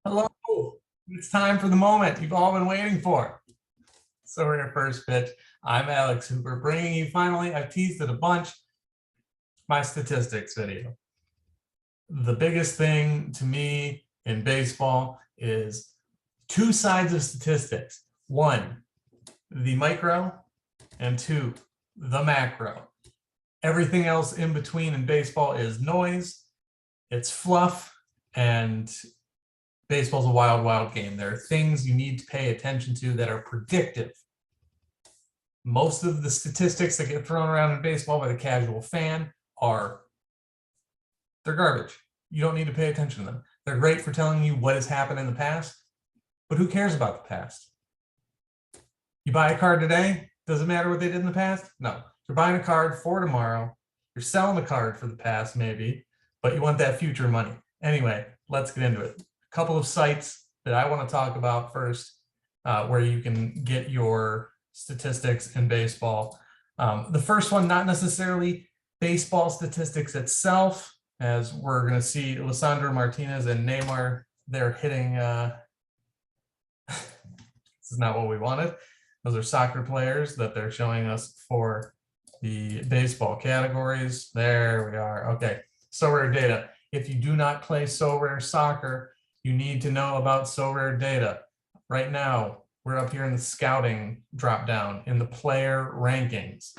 Hello, it's time for the moment you've all been waiting for. So we're your first pitch. I'm Alex Hooper, bringing you finally, I've teased it a bunch, my statistics video. The biggest thing to me in baseball is two sides of statistics. One, the micro, and two, the macro. Everything else in between in baseball is noise, it's fluff, and baseball's a wild, wild game. There are things you need to pay attention to that are predictive. Most of the statistics that get thrown around in baseball by the casual fan they're garbage. You don't need to pay attention to them. They're great for telling you what has happened in the past, but who cares about the past? You buy a card today, does it matter what they did in the past? No. You're buying a card for tomorrow. You're selling the card for the past, maybe, but you want that future money. Anyway, let's get into it. Couple of sites that I want to talk about first, where you can get your statistics in baseball. The first one, not necessarily baseball statistics itself, as we're going to see Lisandro Martinez and Neymar, they're hitting, this is not what we wanted. Those are soccer players that they're showing us for the baseball categories. There we are. Okay, Sorare data. If you do not play Sorare soccer, you need to know about Sorare data. Right now, we're up here in the scouting drop down in the player rankings.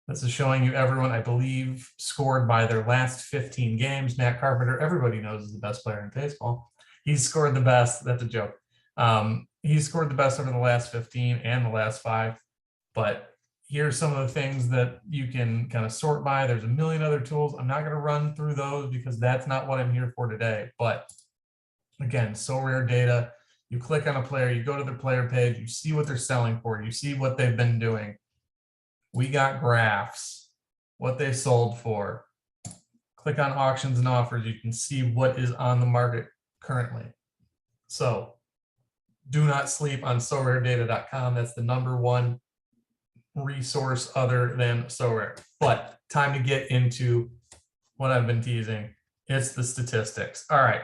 This is showing you everyone, I believe, scored by their last 15 games. Matt Carpenter, everybody knows, is the best player in baseball. He's scored the best. That's a joke. He's scored the best over the last 15 and the last 5. But here's some of the things that you can kind of sort by. There's a million other tools. I'm not going to run through those because that's not what I'm here for today. But again, Sorare data, you click on a player, you go to their player page, you see what they're selling for, you see what they've been doing. We got graphs, what they sold for. Click on auctions and offers, you can see what is on the market currently. So do not sleep on SorareData.com. That's the #1 resource other than Sorare. But time to get into what I've been teasing. It's the statistics. All right,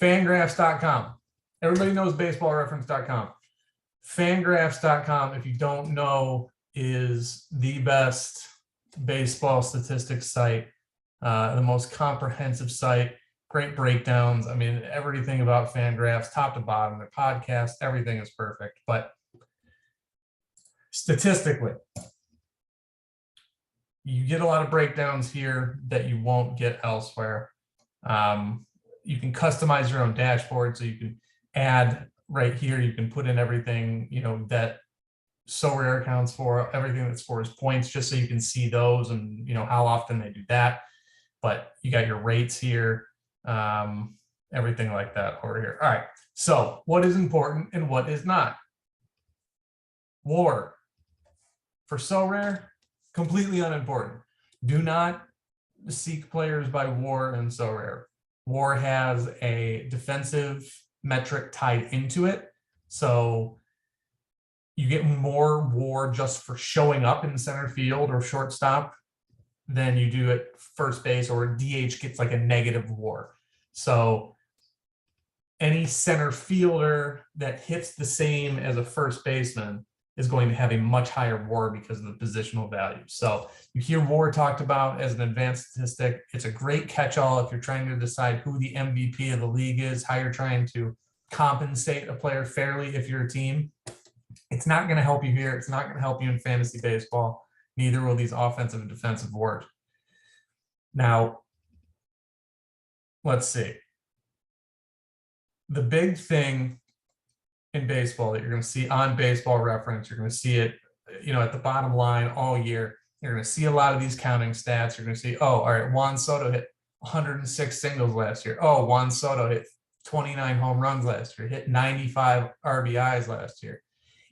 Fangraphs.com. Everybody knows BaseballReference.com. Fangraphs.com, if you don't know, is the best baseball statistics site, the most comprehensive site, great breakdowns. I mean, everything about Fangraphs, top to bottom, their podcast, everything is perfect. But statistically, you get a lot of breakdowns here that you won't get elsewhere. You can customize your own dashboard, so you can add right here, you can put in everything, you know, that Sorare accounts for, everything that scores points, just so you can see those and, you know, how often they do that. But you got your rates here, everything like that over here. All right, so what is important and what is not? WAR. For Sorare, completely unimportant. Do not seek players by WAR in Sorare. WAR has a defensive metric tied into it. So you get more WAR just for showing up in center field or shortstop than you do at first base, or DH gets like a negative WAR. So any center fielder that hits the same as a first baseman is going to have a much higher WAR because of the positional value. So you hear WAR talked about as an advanced statistic. It's a great catch-all if you're trying to decide who the MVP of the league is, how you're trying to compensate a player fairly if you're a team. It's not going to help you here. It's not going to help you in fantasy baseball. Neither will these offensive and defensive WARs. Now, let's see. The big thing in baseball that you're going to see on Baseball Reference, you're going to see it, you know, at the bottom line all year. You're going to see a lot of these counting stats. You're going to see, oh, all right, Juan Soto hit 106 singles last year. Oh, Juan Soto hit 29 home runs last year, hit 95 RBIs last year.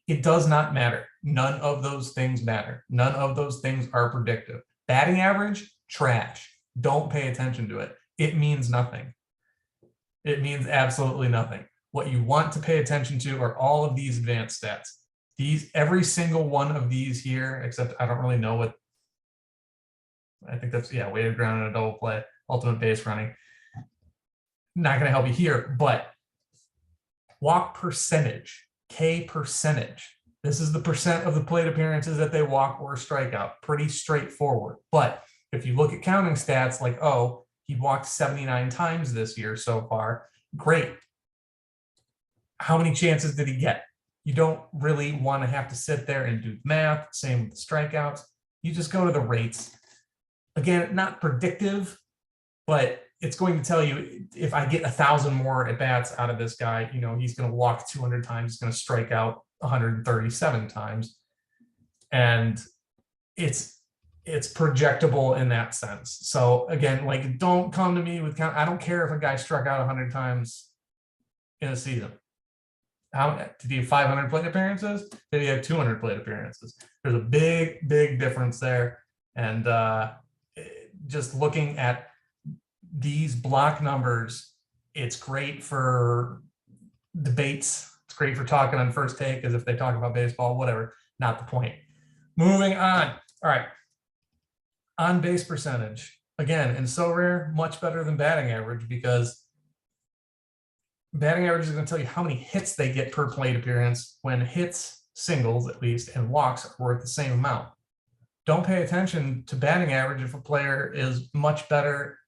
It does not matter. None of those things matter. None of those things are predictive. Batting average, trash. Don't pay attention to it. It means nothing. It means absolutely nothing. What you want to pay attention to are all of these advanced stats. Every single one of these here, except I don't really know what, I think that's, yeah, weighted ground and a double play, ultimate base running. not going to help you here, but walk percentage, K percentage. This is the percent of the plate appearances that they walk or strike out. Pretty straightforward. But if you look at counting stats like, oh, he walked 79 times this year so far, great. How many chances did he get? You don't really want to have to sit there and do math. Same with the strikeouts. You just go to the rates. Again, not predictive, but it's going to tell you if I get 1,000 more at bats out of this guy, you know, he's going to walk 200 times, he's going to strike out 137 times. And it's projectable in that sense. So again, like, don't come to me with count. I don't care if a guy struck out 100 times in a season. How did he have 500 plate appearances? Did he have 200 plate appearances? There's a big difference there. And just looking at these block numbers, it's great for debates. It's great for talking on First Take, as if they talk about baseball, whatever. Not the point. Moving on. All right. On base percentage. Again, in Sorare, much better than batting average, because batting average is going to tell you how many hits they get per plate appearance, when hits, singles at least, and walks are worth the same amount. Don't pay attention to batting average if a player is much better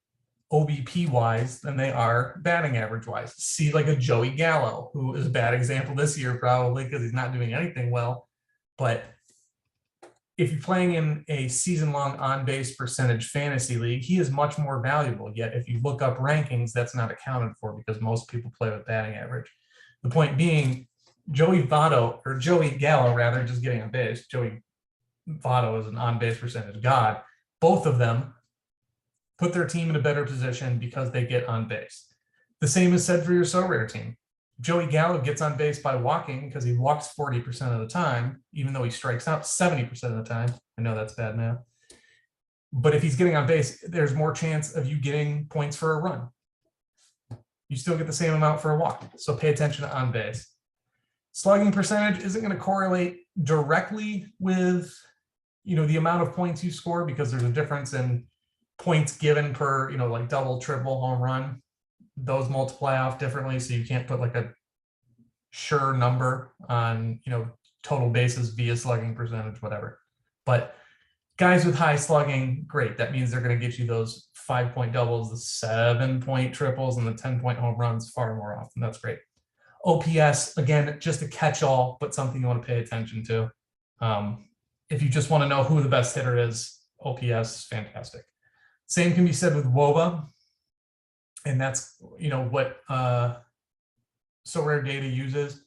OBP wise than they are batting average wise. See, like a Joey Gallo, who is a bad example this year, probably because he's not doing anything well. But if you're playing in a season-long on-base percentage fantasy league, he is much more valuable. Yet if you look up rankings, that's not accounted for, because most people play with batting average. The point being, Joey Gallo, rather, just getting on base. Joey Votto is an on-base percentage god. Both of them put their team in a better position because they get on base. The same is said for your Sorare team. Joey Gallo gets on base by walking because he walks 40% of the time, even though he strikes out 70% of the time. I know that's bad math. But if he's getting on base, there's more chance of you getting points for a run. You still get the same amount for a walk. So pay attention to on base. Slugging percentage isn't going to correlate directly with, you know, the amount of points you score, because there's a difference in points given per, you know, like double, triple, home run. Those multiply off differently, so you can't put like a sure number on, you know, total bases via slugging percentage, whatever. But guys with high slugging, great. That means they're going to get you those 5-point doubles, the 7-point triples, and the 10-point home runs far more often. That's great. OPS, again, just a catch-all, but something you want to pay attention to. If you just want to know who the best hitter is, OPS is fantastic. Same can be said with WOBA. And that's, you know, what Sorare data uses.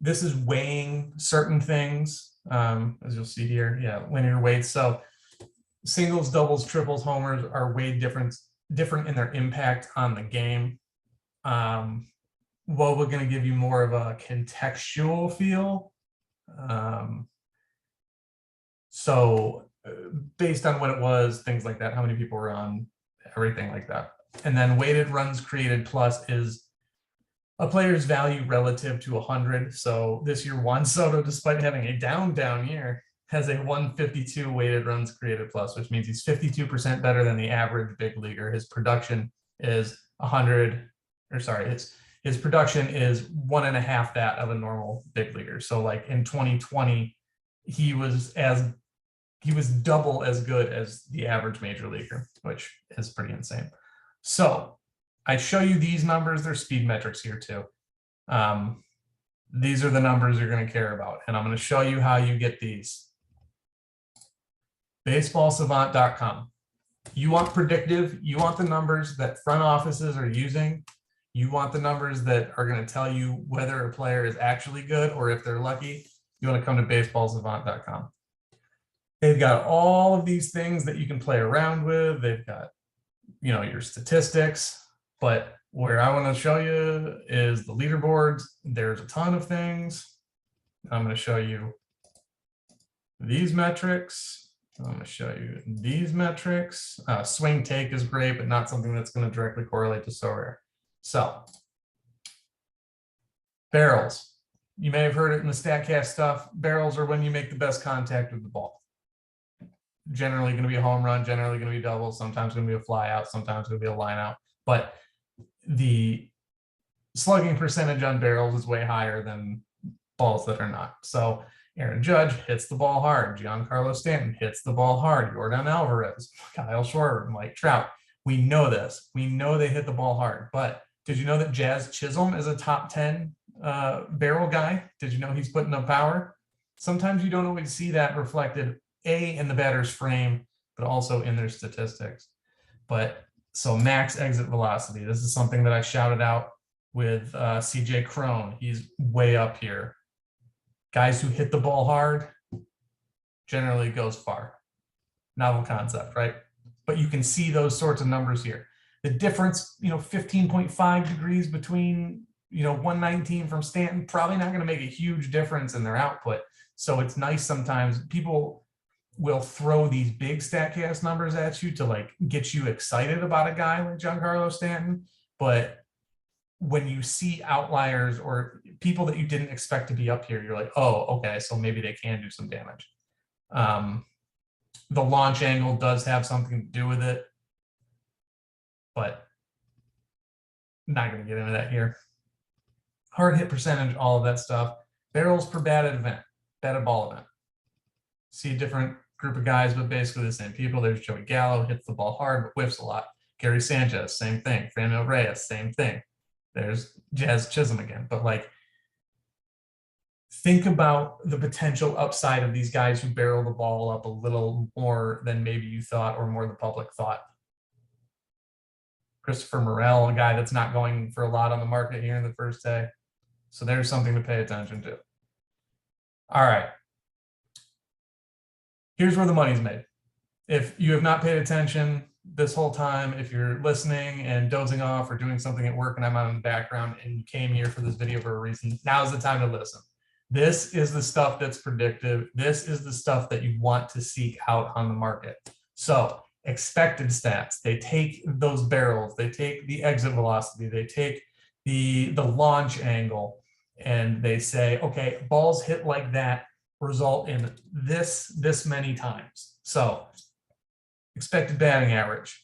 This is weighing certain things, as you'll see here. Yeah, linear weights. So singles, doubles, triples, homers are weighed different in their impact on the game. WOBA going to give you more of a contextual feel. So based on what it was, things like that, how many people were on, everything like that. And then weighted runs created plus is a player's value relative to 100. So this year, Juan Soto, despite having a down year, has a 152 weighted runs created plus, which means he's 52% better than the average big leaguer. His production is his production is 1.5 that of a normal big leaguer. So like in 2020, he was double as good as the average major leaguer, which is pretty insane. So I show you these numbers. They're speed metrics here too. These are the numbers you're going to care about. And I'm going to show you how you get these. BaseballSavant.com. You want predictive. You want the numbers that front offices are using. You want the numbers that are going to tell you whether a player is actually good or if they're lucky. You want to come to BaseballSavant.com. They've got all of these things that you can play around with. They've got, you know, your statistics, but where I want to show you is the leaderboards. There's a ton of things. I'm going to show you these metrics. I'm going to show you these metrics. Swing take is great, but not something that's going to directly correlate to Sorare. So barrels, you may have heard it in the StatCast stuff. Barrels are when you make the best contact with the ball. Generally going to be a home run, generally going to be double, sometimes going to be a fly out, sometimes going to be a line out. But the slugging percentage on barrels is way higher than balls that are not. So Aaron Judge hits the ball hard. Giancarlo Stanton hits the ball hard. Yordan Alvarez, Kyle Schwarber, Mike Trout. We know this. We know they hit the ball hard. But did you know that Jazz Chisholm is a top 10 barrel guy? Did you know he's putting up power? Sometimes you don't always see that reflected, A, in the batter's frame, but also in their statistics. But so max exit velocity. This is something that I shouted out with CJ Crone. He's way up here. Guys who hit the ball hard generally goes far. Novel concept, right? But you can see those sorts of numbers here. The difference, 15.5 degrees between, 119 from Stanton, probably not going to make a huge difference in their output. So it's nice sometimes. People will throw these big StatCast numbers at you to like get you excited about a guy like Giancarlo Stanton. But when you see outliers or people that you didn't expect to be up here, you're like, oh, okay, so maybe they can do some damage. The launch angle does have something to do with it, but not going to get into that here. Hard hit percentage, all of that stuff. Barrels per batted ball event. See a different group of guys, but basically the same people. There's Joey Gallo, hits the ball hard, but whiffs a lot. Gary Sanchez, same thing. Franmil Reyes, same thing. There's Jazz Chisholm again. But like, think about the potential upside of these guys who barrel the ball up a little more than maybe you thought or more the public thought. Christopher Morel, a guy that's not going for a lot on the market here in the first day. So there's something to pay attention to. All right. Here's where the money's made. If you have not paid attention this whole time, if you're listening and dozing off or doing something at work and I'm on in the background and you came here for this video for a reason, now's the time to listen. This is the stuff that's predictive. This is the stuff that you want to seek out on the market. So expected stats, they take those barrels, they take the exit velocity, they take the launch angle, and they say, okay, balls hit like that result in this many times. So expected batting average,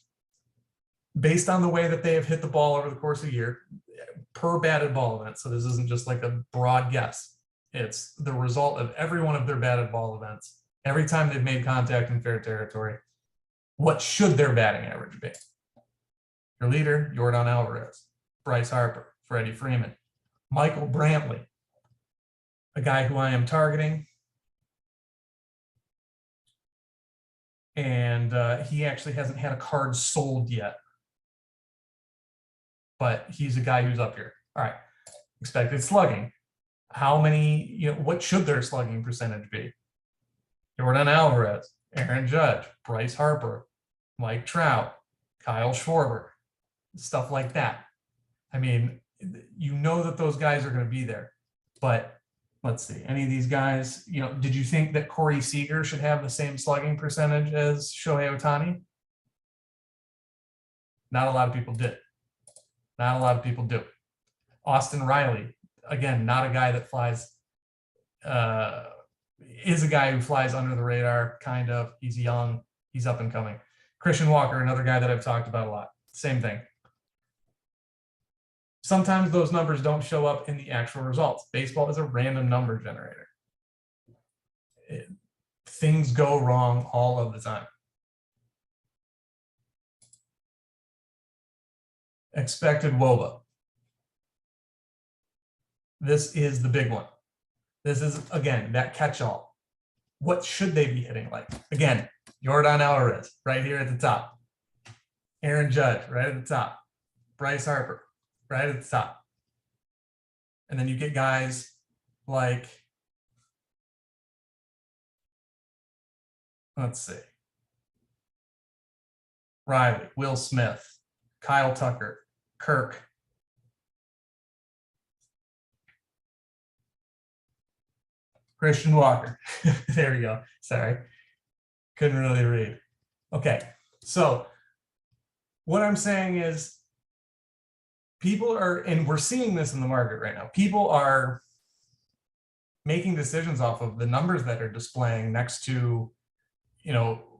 based on the way that they have hit the ball over the course of a year, per batted ball event. So this isn't just like a broad guess. It's the result of every one of their batted ball events. Every time they've made contact in fair territory, what should their batting average be? Your leader, Yordan Alvarez, Bryce Harper, Freddie Freeman, Michael Brantley, a guy who I am targeting. And he actually hasn't had a card sold yet. But he's a guy who's up here. All right. Expected slugging. How many, what should their slugging percentage be? Yordan Alvarez, Aaron Judge, Bryce Harper, Mike Trout, Kyle Schwarber, stuff like that. I mean, you know that those guys are going to be there. But let's see, any of these guys, did you think that Corey Seager should have the same slugging percentage as Shohei Ohtani? Not a lot of people did. Not a lot of people do. Austin Riley, again, not a guy that flies, is a guy who flies under the radar, kind of. He's young, he's up and coming. Christian Walker, another guy that I've talked about a lot. Same thing. Sometimes those numbers don't show up in the actual results. Baseball is a random number generator. Things go wrong all of the time. Expected WOBA. This is the big one. This is, again, that catch-all. What should they be hitting like? Again, Yordan Alvarez, right here at the top. Aaron Judge, right at the top. Bryce Harper, right at the top. And then you get guys like, let's see, Riley, Will Smith, Kyle Tucker, Kirk. Christian Walker. There we go. Sorry. Couldn't really read. Okay. So what I'm saying is people are, and we're seeing this in the market right now, people are making decisions off of the numbers that are displaying next to,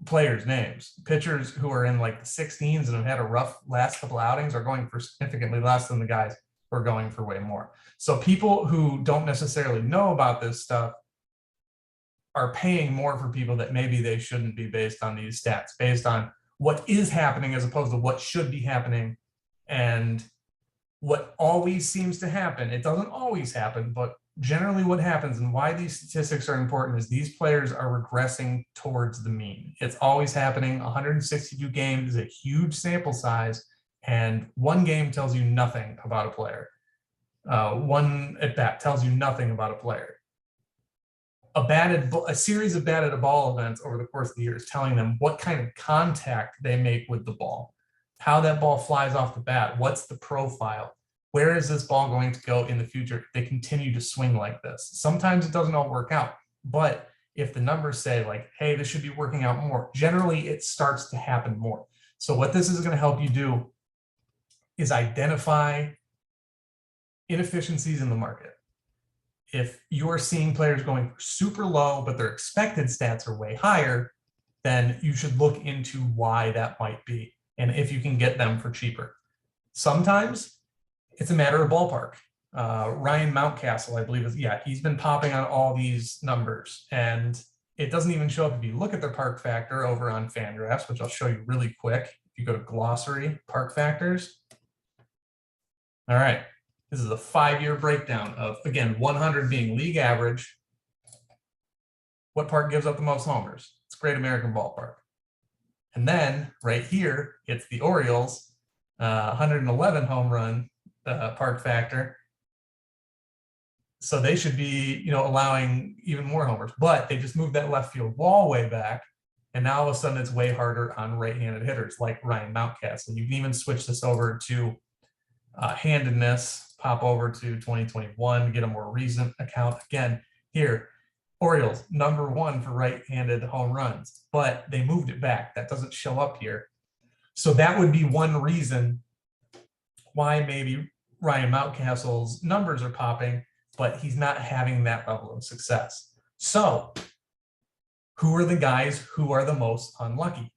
players' names. Pitchers who are in like the 16s and have had a rough last couple outings are going for significantly less than the guys who are going for way more. So people who don't necessarily know about this stuff are paying more for people that maybe they shouldn't be, based on these stats, based on what is happening as opposed to what should be happening. And what always seems to happen, it doesn't always happen, but generally what happens and why these statistics are important is these players are regressing towards the mean. It's always happening. 162 games is a huge sample size, and one game tells you nothing about a player. One at bat tells you nothing about a player. A series of batted a ball events over the course of the year is telling them what kind of contact they make with the ball, how that ball flies off the bat, what's the profile, where is this ball going to go in the future if they continue to swing like this. Sometimes it doesn't all work out, but if the numbers say like, hey, this should be working out more, generally it starts to happen more. So what this is going to help you do is identify inefficiencies in the market. If you're seeing players going super low, but their expected stats are way higher, then you should look into why that might be, and if you can get them for cheaper. Sometimes it's a matter of ballpark. Ryan Mountcastle, I believe, he's been popping on all these numbers, and it doesn't even show up if you look at their park factor over on Fangraphs, which I'll show you really quick. If you go to glossary, park factors. All right. This is a 5-year breakdown of, again, 100 being league average. What park gives up the most homers? It's Great American Ballpark. And then right here, it's the Orioles, 111 home run park factor. So they should be, allowing even more homers, but they just moved that left field wall way back. And now all of a sudden it's way harder on right-handed hitters like Ryan Mountcastle. You can even switch this over to handedness. Pop over to 2021, get a more recent account. Again, here, Orioles, #1 for right-handed home runs, but they moved it back. That doesn't show up here. So that would be one reason why maybe Ryan Mountcastle's numbers are popping, but he's not having that level of success. So who are the guys who are the most unlucky?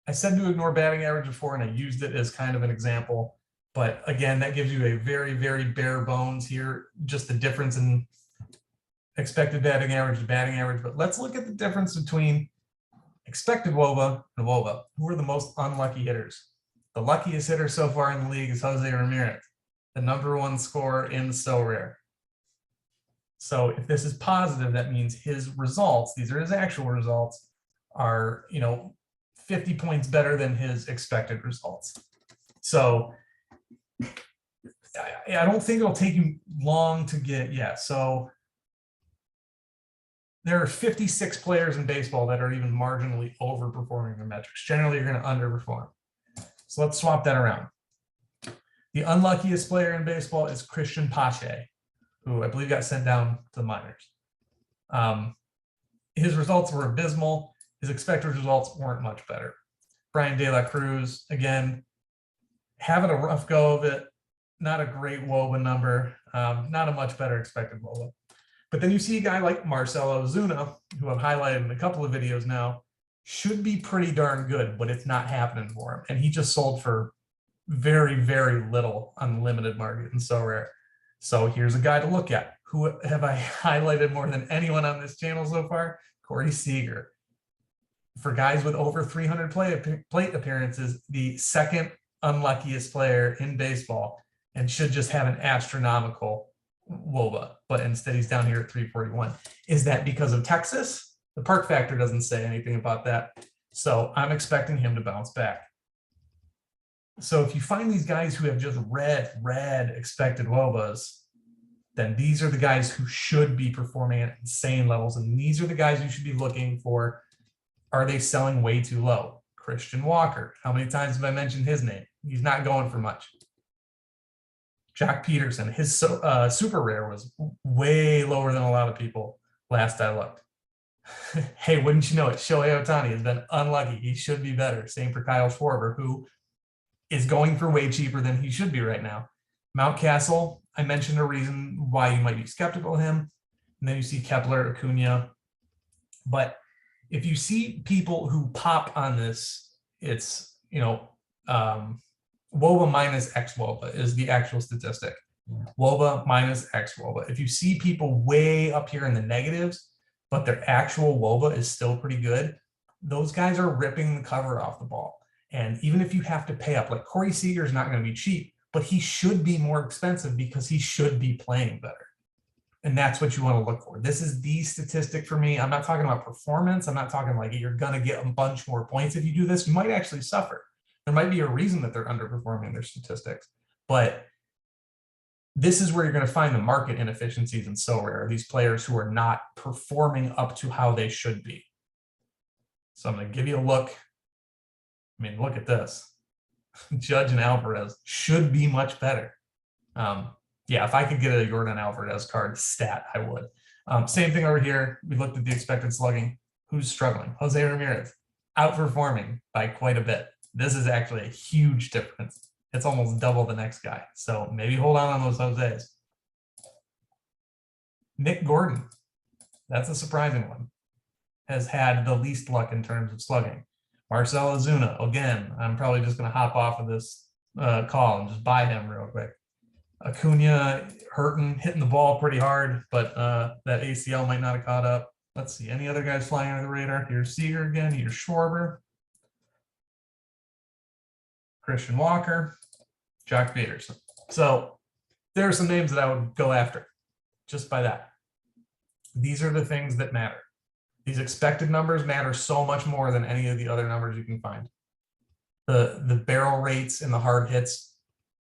I said to ignore batting average before, and I used it as kind of an example. But again, that gives you a very, very bare bones here, just the difference in expected batting average to batting average. But let's look at the difference between expected WOBA and WOBA. Who are the most unlucky hitters? The luckiest hitter so far in the league is Jose Ramirez, the #1 scorer in Sorare. So if this is positive, that means his results, these are his actual results, are 50 points better than his expected results. So I don't think it'll take you long to get, so there are 56 players in baseball that are even marginally overperforming their metrics. Generally, you're going to underperform. So let's swap that around. The unluckiest player in baseball is Christian Pache, who I believe got sent down to the minors. His results were abysmal. His expected results weren't much better. Brian De La Cruz, again, having a rough go of it, not a great WOBA number, not a much better expected WOBA. But then you see a guy like Marcelo Ozuna, who I've highlighted in a couple of videos now, should be pretty darn good, but it's not happening for him. And he just sold for very, very little on the limited market and Sorare. So here's a guy to look at. Who have I highlighted more than anyone on this channel so far? Corey Seager. For guys with over 300 plate appearances, the second unluckiest player in baseball, and should just have an astronomical WOBA, but instead he's down here at 341. Is that because of Texas? The park factor doesn't say anything about that. So I'm expecting him to bounce back. So if you find these guys who have just red expected WOBAs, then these are the guys who should be performing at insane levels. And these are the guys you should be looking for. Are they selling way too low? Christian Walker. How many times have I mentioned his name? He's not going for much. Jack Peterson, his super rare was way lower than a lot of people last I looked. Hey, wouldn't you know it? Shohei Ohtani has been unlucky. He should be better. Same for Kyle Schwarber, who is going for way cheaper than he should be right now. Mountcastle, I mentioned a reason why you might be skeptical of him. And then you see Kepler, Acuna. But if you see people who pop on this, it's, WOBA minus X WOBA is the actual statistic. WOBA minus X WOBA. If you see people way up here in the negatives, but their actual WOBA is still pretty good, those guys are ripping the cover off the ball. And even if you have to pay up, like Corey Seager is not going to be cheap, but he should be more expensive because he should be playing better. And that's what you want to look for. This is the statistic for me. I'm not talking about performance. I'm not talking like you're going to get a bunch more points if you do this. You might actually suffer. There might be a reason that they're underperforming their statistics, but this is where you're going to find the market inefficiencies in Sorare, these players who are not performing up to how they should be. So I'm going to give you a look. I mean, look at this. Judge and Alvarez should be much better. Yeah, if I could get a Jordan Alvarez card stat, I would. Same thing over here. We looked at the expected slugging. Who's struggling? Jose Ramirez, outperforming by quite a bit. This is actually a huge difference. It's almost double the next guy. So maybe hold on those Jose's. Nick Gordon, that's a surprising one, has had the least luck in terms of slugging. Marcell Ozuna, again, I'm probably just going to hop off of this call and just buy him real quick. Acuna hitting the ball pretty hard, but that ACL might not have caught up. Let's see, any other guys flying under the radar? Here's Seager again, here's Schwarber, Christian Walker, Jock Peterson. So there are some names that I would go after just by that. These are the things that matter. These expected numbers matter so much more than any of the other numbers you can find. The barrel rates and the hard hits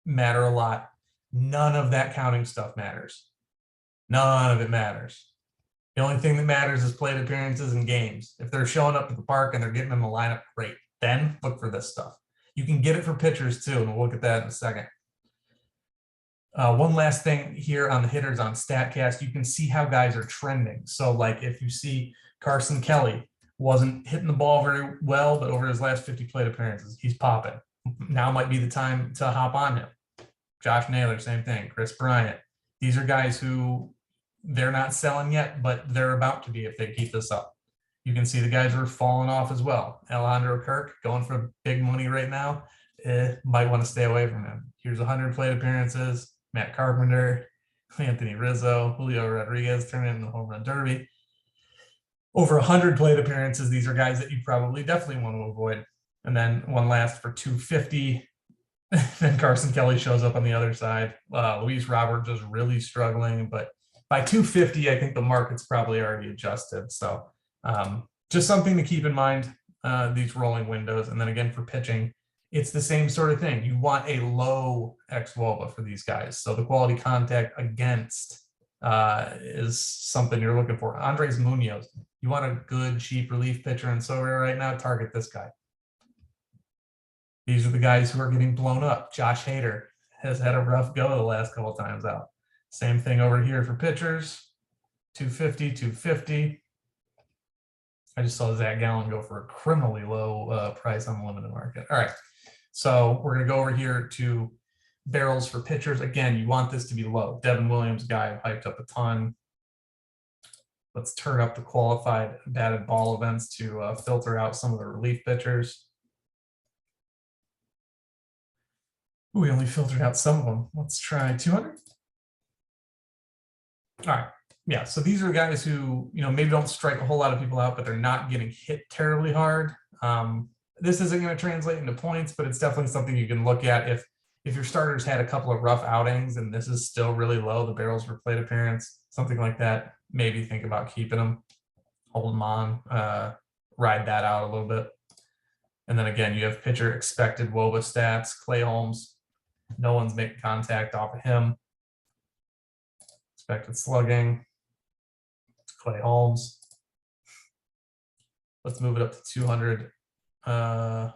matter a lot. None of that counting stuff matters. None of it matters. The only thing that matters is plate appearances and games. If they're showing up at the park and they're getting in the lineup, great. Then look for this stuff. You can get it for pitchers too, and we'll look at that in a second. One last thing here on the hitters on StatCast, you can see how guys are trending. So like if you see Carson Kelly wasn't hitting the ball very well, but over his last 50 plate appearances, he's popping. Now might be the time to hop on him. Josh Naylor, same thing. Chris Bryant. These are guys who they're not selling yet, but they're about to be if they keep this up. You can see the guys who are falling off as well. Alejandro Kirk going for big money right now. Might want to stay away from him. Here's 100 plate appearances. Matt Carpenter, Anthony Rizzo, Julio Rodriguez turning in the home run derby. Over 100 plate appearances. These are guys that you probably definitely want to avoid. And then one last for 250. Then Carson Kelly shows up on the other side. Luis Robert just really struggling, but by 250, I think the market's probably already adjusted. So just something to keep in mind, these rolling windows. And then again, for pitching, it's the same sort of thing. You want a low xWOBA for these guys. So the quality contact against is something you're looking for. Andres Munoz, you want a good, cheap relief pitcher in Sorare right now, target this guy. These are the guys who are getting blown up. Josh Hader has had a rough go the last couple of times out. Same thing over here for pitchers, 250, 250. I just saw Zach Gallen go for a criminally low price on the limited market. All right, so we're going to go over here to barrels for pitchers. Again, you want this to be low. Devin Williams, guy hyped up a ton. Let's turn up the qualified batted ball events to filter out some of the relief pitchers. Ooh, we only filtered out some of them. Let's try 200. All right. Yeah, so these are guys who, maybe don't strike a whole lot of people out, but they're not getting hit terribly hard. This isn't going to translate into points, but it's definitely something you can look at. If your starters had a couple of rough outings and this is still really low, the barrels per plate appearance, something like that, maybe think about keeping them, hold them on, ride that out a little bit. And then again, you have pitcher expected WOBA stats. Clay Holmes, no one's making contact off of him. Expected slugging, Clay Holmes. Let's move it up to 200. All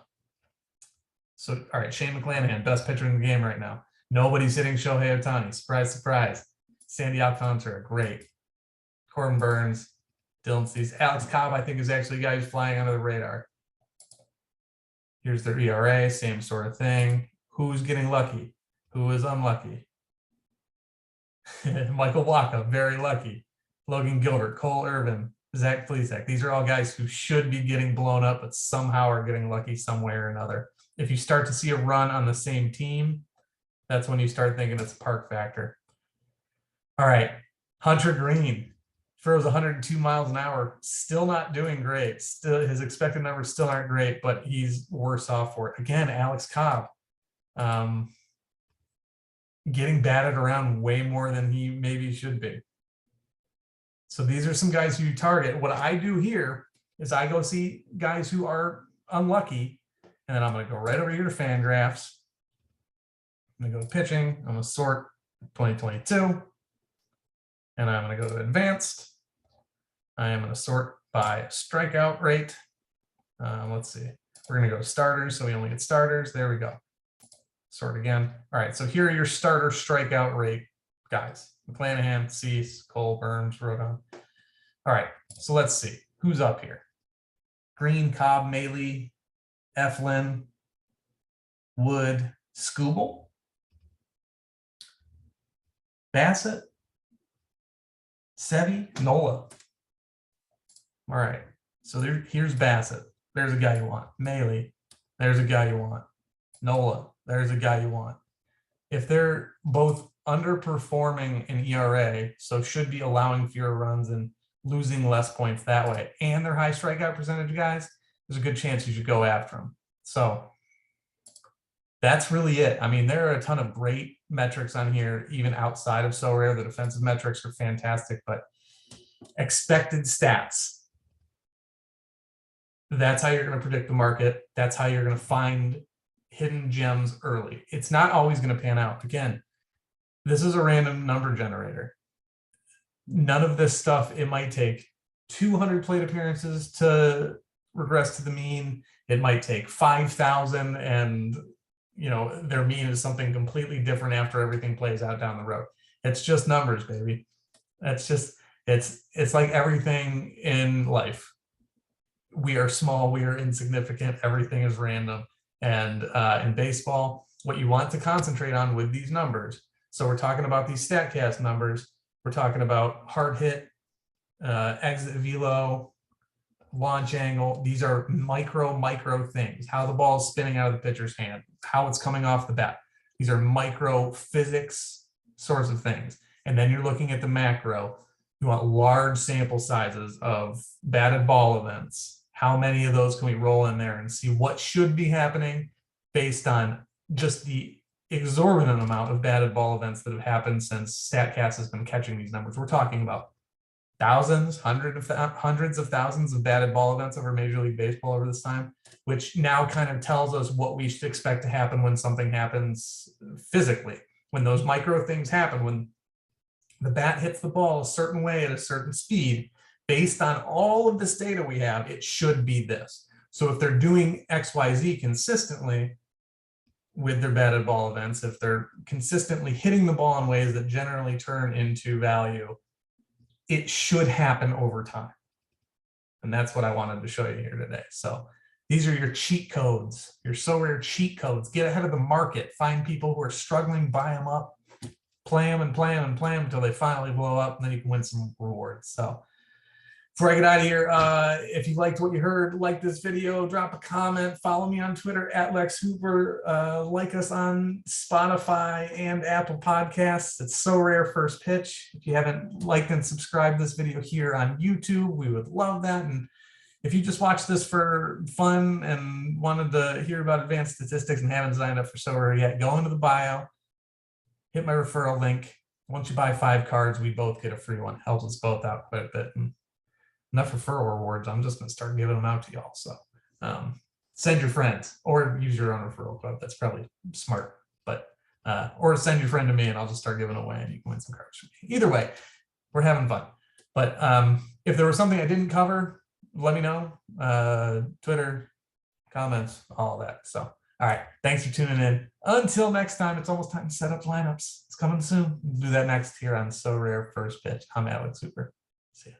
right, Shane McClanahan, best pitcher in the game right now. Nobody's hitting Shohei Ohtani. Surprise, surprise. Sandy Alcantara, great. Corbin Burns, Dylan Cease. Alex Cobb, I think, is actually a guy who's flying under the radar. Here's their ERA, same sort of thing. Who's getting lucky? Who is unlucky? Michael Wacha, very lucky. Logan Gilbert, Cole Irvin. Zach Plesac. These are all guys who should be getting blown up, but somehow are getting lucky some way or another. If you start to see a run on the same team, that's when you start thinking it's a park factor. All right, Hunter Green throws 102 miles an hour, still not doing great. Still, his expected numbers still aren't great, but he's worse off for it. Again, Alex Cobb, getting batted around way more than he maybe should be. So these are some guys who you target. What I do here is I go see guys who are unlucky, and then I'm going to go right over here to Fangraphs. I'm going to go to pitching. I'm going to sort 2022, and I'm going to go to advanced. I am going to sort by strikeout rate. Let's see. We're going to go to starters, so we only get starters. There we go. Sort again. All right, so here are your starter strikeout rate guys. McClanahan, Cease, Cole, Burns, Rodon. All right, so let's see. Who's up here? Green, Cobb, Maley, Eflin, Wood, Skubal, Bassett, Sevy, Nola. All right, so here's Bassett. There's a guy you want. Maley, there's a guy you want. Nola, there's a guy you want. If they're both underperforming in ERA, so should be allowing fewer runs and losing less points that way, and they're high strikeout percentage guys, there's a good chance you should go after them. So that's really it. I mean, there are a ton of great metrics on here, even outside of Sorare. The defensive metrics are fantastic, but expected stats, that's how you're going to predict the market. That's how you're going to find hidden gems early. It's not always going to pan out. Again, this is a random number generator. None of this stuff, it might take 200 plate appearances to regress to the mean. It might take 5,000 and, you know, their mean is something completely different after everything plays out down the road. It's just numbers, baby. That's just, it's like everything in life. We are small, we are insignificant, everything is random. And in baseball, what you want to concentrate on with these numbers, so we're talking about these StatCast numbers, we're talking about hard hit, exit velo, launch angle. These are micro things. How the ball is spinning out of the pitcher's hand, how it's coming off the bat. These are micro physics sorts of things. And then you're looking at the macro. You want large sample sizes of batted ball events. How many of those can we roll in there and see what should be happening based on just the exorbitant amount of batted ball events that have happened since StatCast has been catching these numbers. We're talking about thousands, hundreds of thousands of batted ball events over Major League Baseball over this time, which now kind of tells us what we should expect to happen when something happens physically. When those micro things happen, when the bat hits the ball a certain way at a certain speed, based on all of this data we have, it should be this. So if they're doing XYZ consistently with their batted ball events, if they're consistently hitting the ball in ways that generally turn into value, it should happen over time. And that's what I wanted to show you here today. So these are your cheat codes, your Sorare cheat codes. Get ahead of the market. Find people who are struggling, buy them up, play them and play them and play them until they finally blow up, and then you can win some rewards. So before I get out of here, if you liked what you heard, like this video, drop a comment, follow me on Twitter @LexHooper, like us on Spotify and Apple Podcasts. It's Sorare First Pitch. If you haven't liked and subscribed this video here on YouTube, we would love that. And if you just watched this for fun and wanted to hear about advanced statistics and haven't signed up for Sorare yet, go into the bio, hit my referral link. Once you buy 5 cards, we both get a free one. Helps us both out quite a bit. And enough referral rewards. I'm just going to start giving them out to y'all. So send your friends or use your own referral code. That's probably smart, but or send your friend to me and I'll just start giving away and you can win some cards from me. Either way, we're having fun. But if there was something I didn't cover, let me know. Twitter, comments, all of that. So, all right. Thanks for tuning in. Until next time, it's almost time to set up lineups. It's coming soon. We'll do that next here on Sorare First Pitch. I'm Alex Hooper. See ya.